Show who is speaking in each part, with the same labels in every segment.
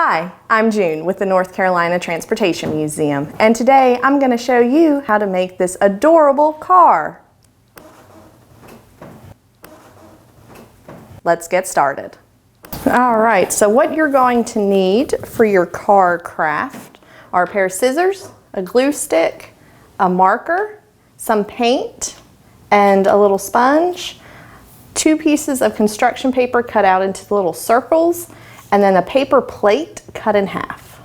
Speaker 1: Hi, I'm June with the North Carolina Transportation Museum, and today I'm going to show you how to make this adorable car. Let's get started. Alright, so what you're going to need for your car craft are a pair of scissors, a glue stick, a marker, some paint, and a little sponge, 2 pieces of construction paper cut out into little circles, and then a paper plate cut in half.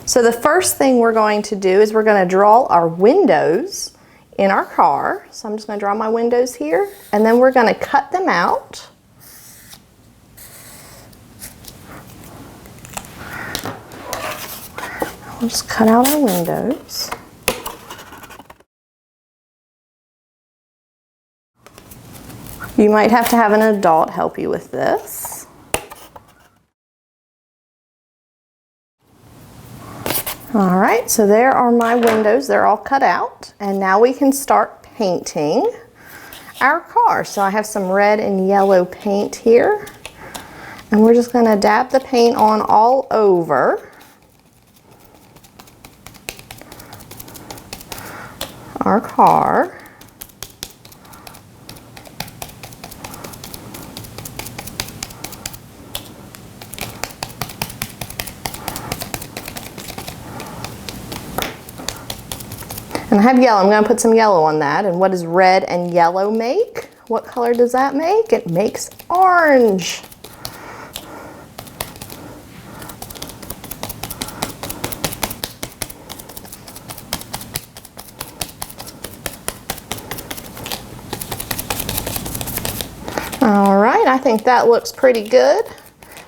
Speaker 1: So the first thing we're going to do is we're going to draw our windows in our car. So I'm just going to draw my windows here, and then we're going to cut them out. We'll just cut out our windows. You might have to have an adult help you with this. Alright, so there are my windows. They're all cut out. And now we can start painting our car. So I have some red and yellow paint here. And we're just going to dab the paint on all over our car. And I have yellow. I'm going to put some yellow on that. And what does red and yellow make? What color does that make? It makes orange. All right, I think that looks pretty good.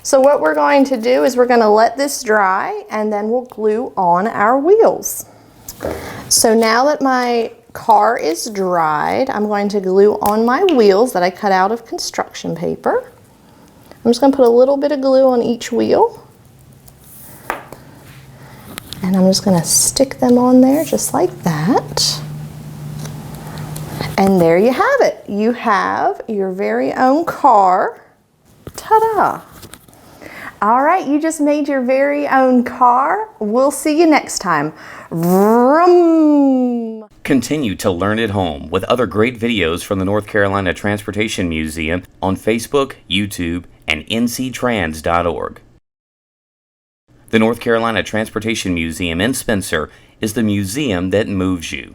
Speaker 1: So what we're going to do is we're going to let this dry, and then we'll glue on our wheels. So now that my car is dried, I'm going to glue on my wheels that I cut out of construction paper. I'm just going to put a little bit of glue on each wheel. And I'm just going to stick them on there just like that. And there you have it. You have your very own car. Ta-da! All right, you just made your very own car. We'll see you next time. Vroom!
Speaker 2: Continue to learn at home with other great videos from the North Carolina Transportation Museum on Facebook, YouTube, and nctrans.org. The North Carolina Transportation Museum in Spencer is the museum that moves you.